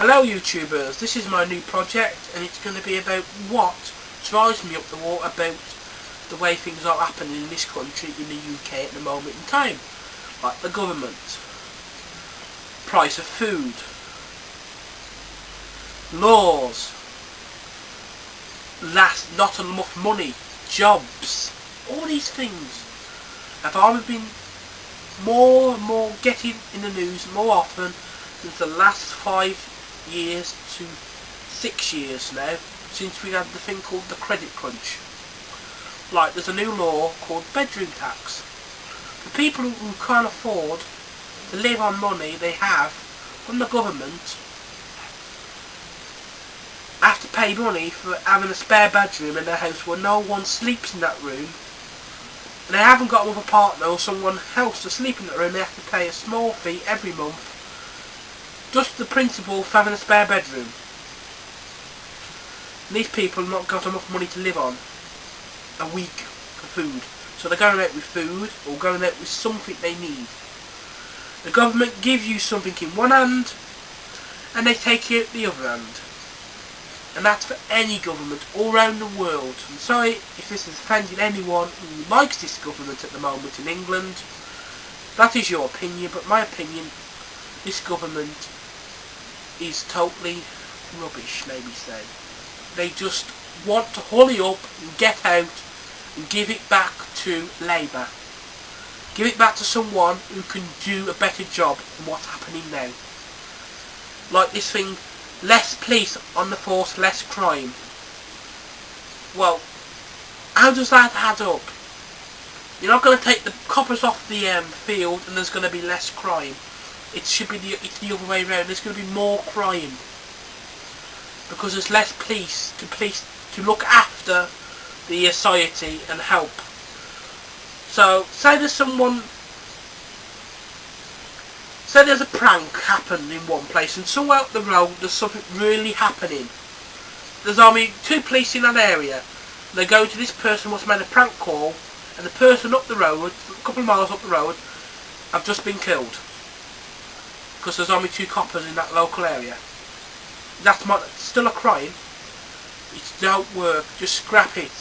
Hello YouTubers, this is my new project and it's going to be about what drives me up the wall about the way things are happening in this country, in the UK at the moment in time. Like the government, price of food, laws, not enough money, jobs, all these things have all been more and more getting in the news more often since the last 5 years to 6 years now, since we had the thing called the credit crunch. Like there's a new law called bedroom tax. The people who can't afford to live on money they have from the government have to pay money for having a spare bedroom in their house where no one sleeps in that room. And they haven't got another partner or someone else to sleep in that room. They have to pay a small fee every month, just the principle of having a spare bedroom. And these people have not got enough money to live on a week for food, so they're going out with food or going out with something they need. The government gives you something in one hand and they take it out the other hand. And that's for any government all around the world. I'm sorry if this has offended anyone who likes this government at the moment in England. That is your opinion, but my opinion, this government is totally rubbish, maybe say. They just want to hurry up and get out and give it back to Labour. Give it back to someone who can do a better job than what's happening now. Like this thing, less police on the force, less crime. Well, how does that add up? You're not going to take the coppers off the field and there's going to be less crime. It should be it's the other way around. There's going to be more crime because there's less police to look after the society and help. So say there's a prank happened in one place and somewhere up the road there's something really happening. There's only 2 police in that area. They go to this person who's made a prank call, and the person up the road, a couple of miles up the road, have just been killed because there's only 2 coppers in that local area. That's still a crime. It don't work. Just scrap it.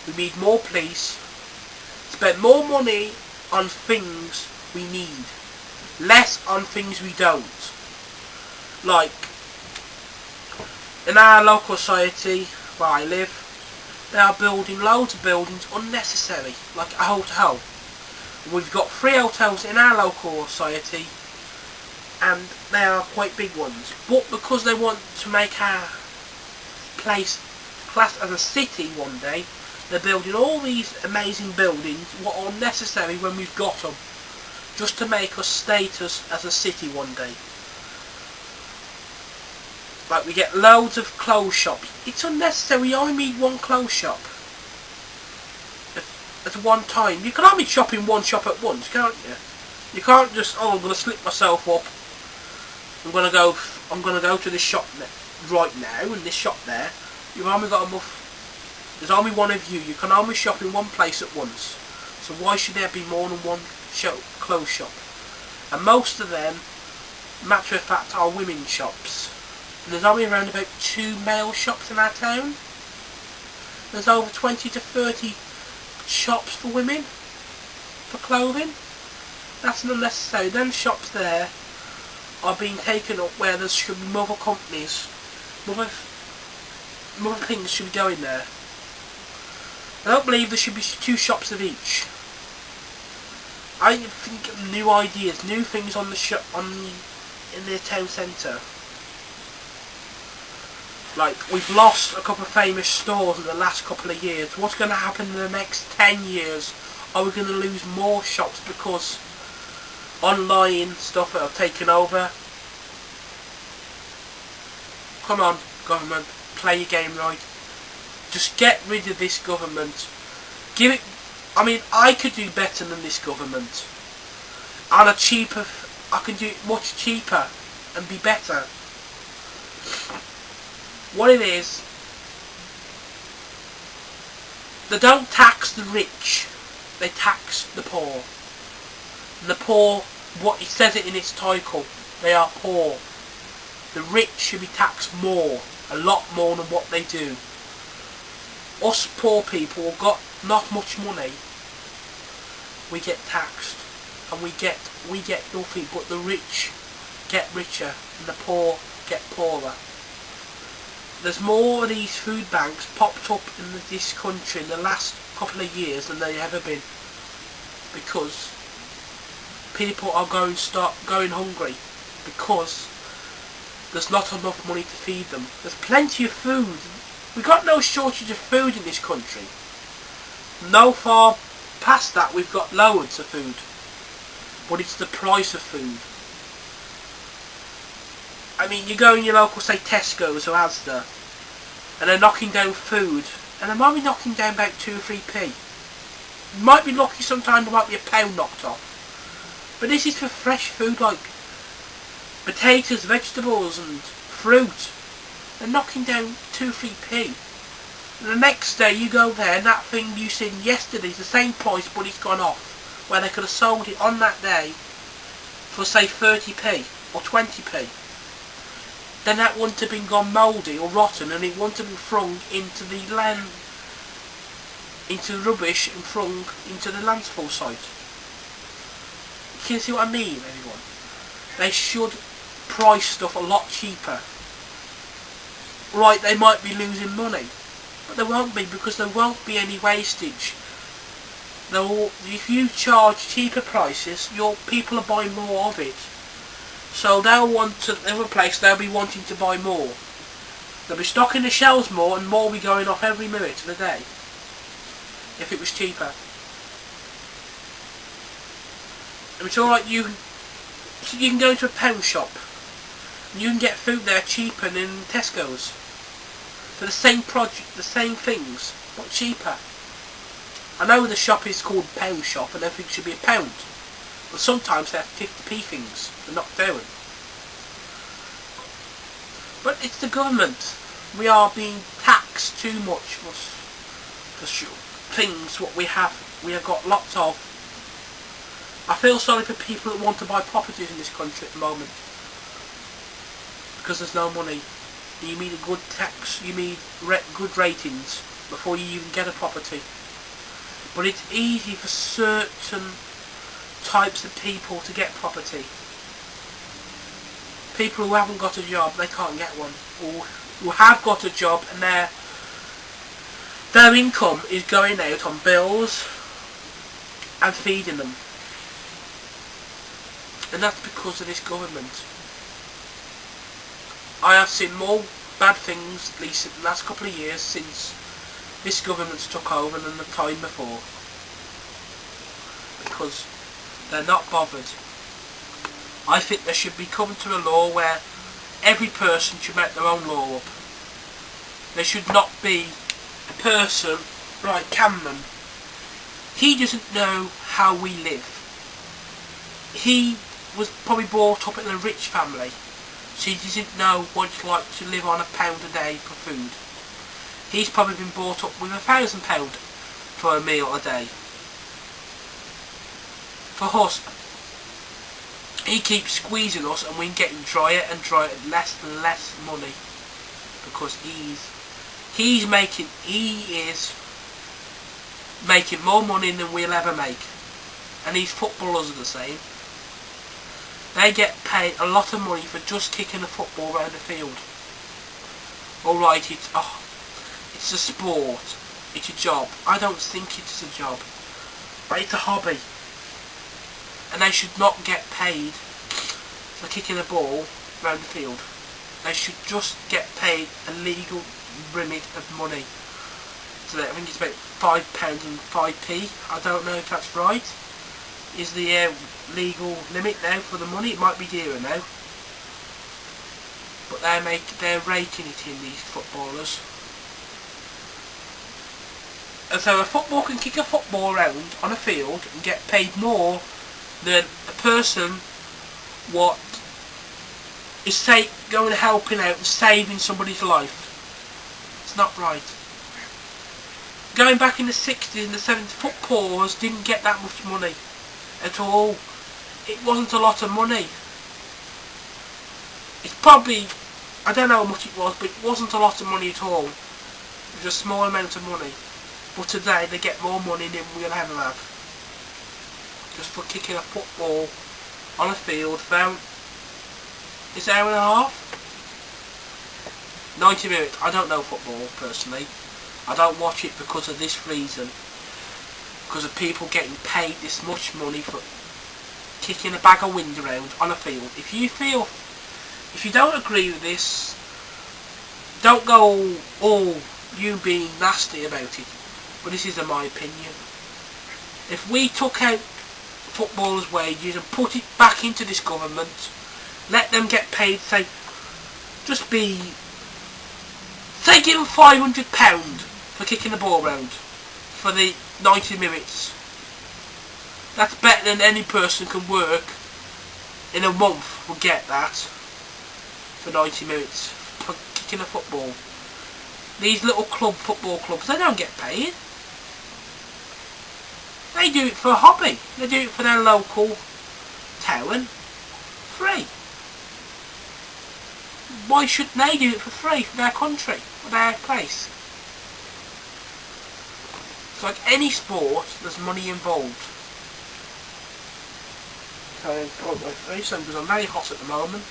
We need more police. Spend more money on things we need, less on things we don't. Like in our local society where I live, they are building loads of buildings unnecessary, like a hotel. We've got 3 hotels in our local society and they are quite big ones, but because they want to make our place classed as a city one day, they're building all these amazing buildings what are necessary when we've got them, just to make us status as a city one day. Like we get loads of clothes shops. It's unnecessary. We only need 1 clothes shop at one time. You can only shop in 1 shop at once, can't you? You can't just, oh, I'm going to slip myself up. I'm going to go to this shop right now and this shop there. You've only got enough. There's only one of you. You can only shop in 1 place at once. So why should there be more than 1 clothes shop? And most of them, matter of fact, are women's shops. And there's only around about 2 male shops in our town. There's over 20 to 30 shops for women, for clothing. That's not necessary. Them shops there are being taken up where there should be other companies, other things should be going there. I don't believe there should be 2 shops of each. I think of new ideas, new things on the in the town centre. Like we've lost a couple of famous stores in the last couple of years. What's going to happen in the next 10 years? Are we going to lose more shops because online stuff have taken over? Come on, government, play your game right. Just get rid of this government. Give it. I mean, I could do better than this government. On a cheaper, I can do it much cheaper and be better. What it is, they don't tax the rich, they tax the poor. And the poor, what it says it in its title, they are poor. The rich should be taxed more, a lot more than what they do. Us poor people who've got not much money, we get taxed, and we get nothing, but the rich get richer and the poor get poorer. There's more of these food banks popped up in this country in the last couple of years than there ever been, because people are going hungry because there's not enough money to feed them. There's plenty of food. We've got no shortage of food in this country. No far past that, we've got loads of food, but it's the price of food. I mean, you go in your local, say Tesco's or Asda, and they're knocking down food, and they might be knocking down about 2 or 3p. You might be lucky sometimes there might be a pound knocked off. But this is for fresh food like potatoes, vegetables and fruit. They're knocking down 2 or 3p. And the next day you go there and that thing you seen yesterday is the same price but it's gone off. Where they could have sold it on that day for say 30p or 20p. Then that wouldn't have been gone mouldy or rotten, and it wouldn't have been thrown into the land, into the rubbish and thrown into the landfill site. Can you see what I mean, everyone? They should price stuff a lot cheaper. Right, they might be losing money, but they won't be, because there won't be any wastage. If you charge cheaper prices, your people are buying more of it. So they'll want to, every place they'll be wanting to buy more. They'll be stocking the shelves more, and more will be going off every minute of the day if it was cheaper. And it's alright, you can go into a pound shop and you can get food there cheaper than Tesco's. For the same product, the same things, but cheaper. I know the shop is called Pound Shop and everything should be a pound. But sometimes they have 50p things they're not doing. But it's the government. We are being taxed too much for things what we have got lots of. I feel sorry for people that want to buy properties in this country at the moment, because there's no money. You need a good tax, you need good ratings before you even get a property. But it's easy for certain types of people to get property. People who haven't got a job, they can't get one, or who have got a job and their income is going out on bills and feeding them. And that's because of this government. I have seen more bad things, at least in the last couple of years, since this government's took over than the time before. Because they're not bothered. I think there should be come to a law where every person should make their own law up. There should not be a person like Cameron. He doesn't know how we live. He was probably brought up in a rich family, so he doesn't know what it's like to live on £1 a day for food. He's probably been brought up with £1,000 for a meal a day. For us, he keeps squeezing us and we're getting drier and drier, less and less money, because he is making more money than we'll ever make. And these footballers are the same. They get paid a lot of money for just kicking a football around the field. Alright, it's a sport, it's a job. I don't think it's a job, but it's a hobby. And they should not get paid for kicking a ball around the field. They should just get paid a legal limit of money. So I think it's about £5 and 5p. I don't know if that's right. Is the legal limit now for the money? It might be dearer now. But they're raking it in, these footballers. And so a football can kick a football around on a field and get paid more than a person what is going and helping out and saving somebody's life. It's not right. Going back in the 60s and the 70s, footballers didn't get that much money at all. It wasn't a lot of money. It's probably I don't know how much it was, but it wasn't a lot of money at all. It was a small amount of money. But today they get more money than we'll ever have. Just for kicking a football on a field for it's an hour and a half? 90 minutes. I don't know football personally. I don't watch it because of this reason. Because of people getting paid this much money for kicking a bag of wind around on a field. If you don't agree with this, don't go all you being nasty about it. But this is my opinion. If we took out footballers' wages and put it back into this government, let them get paid, say give them £500 for kicking the ball round for the 90 minutes. That's better than any person can work in a month will get that for 90 minutes for kicking a football. These little football clubs, they don't get paid. They do it for a hobby. They do it for their local town, free. Why shouldn't they do it for free for their country, for their place? It's like any sport, there's money involved. So because I'm very hot at the moment,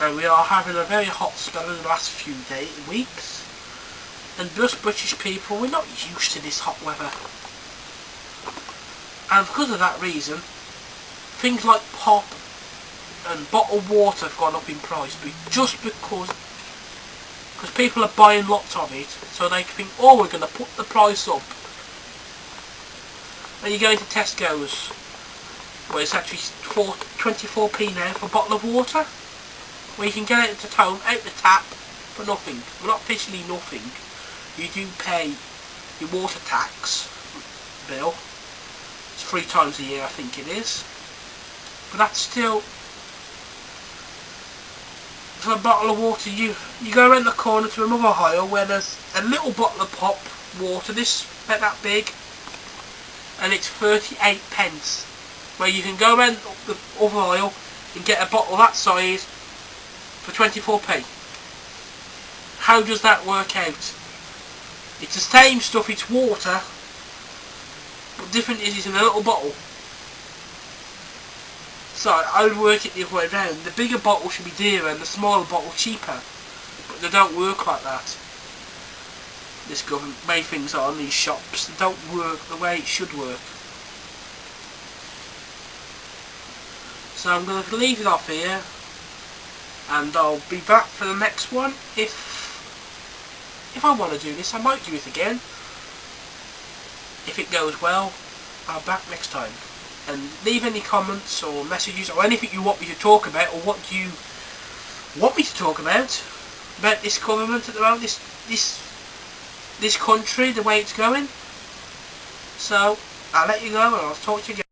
and we are having a very hot spell in the last few weeks. And us British people, we're not used to this hot weather. And because of that reason, things like pop and bottled water have gone up in price, but just because people are buying lots of it, so they think, oh, we're going to put the price up. And you go into Tesco's, where it's actually 24p now for a bottle of water, where you can get it at home, out the tap, for nothing. Well, not officially nothing. You do pay your water tax bill. It's 3 times a year, I think it is. But that's still, for a bottle of water, you go around the corner to another aisle where there's a little bottle of pop water, this about that big, and it's 38p. Where you can go around the other aisle and get a bottle that size for 24p. How does that work out? It's the same stuff, it's water, but different is it's in a little bottle. So I would work it the other way around. The bigger bottle should be dearer and the smaller bottle cheaper. But they don't work like that. This government made things on these shops. They don't work the way it should work. So I'm going to leave it off here, and I'll be back for the next one. If I want to do this, I might do it again. If it goes well, I'll be back next time. And leave any comments or messages or anything you want me to talk about, or what you want me to talk about this government at the moment, this country, the way it's going. So I'll let you go, and I'll talk to you again.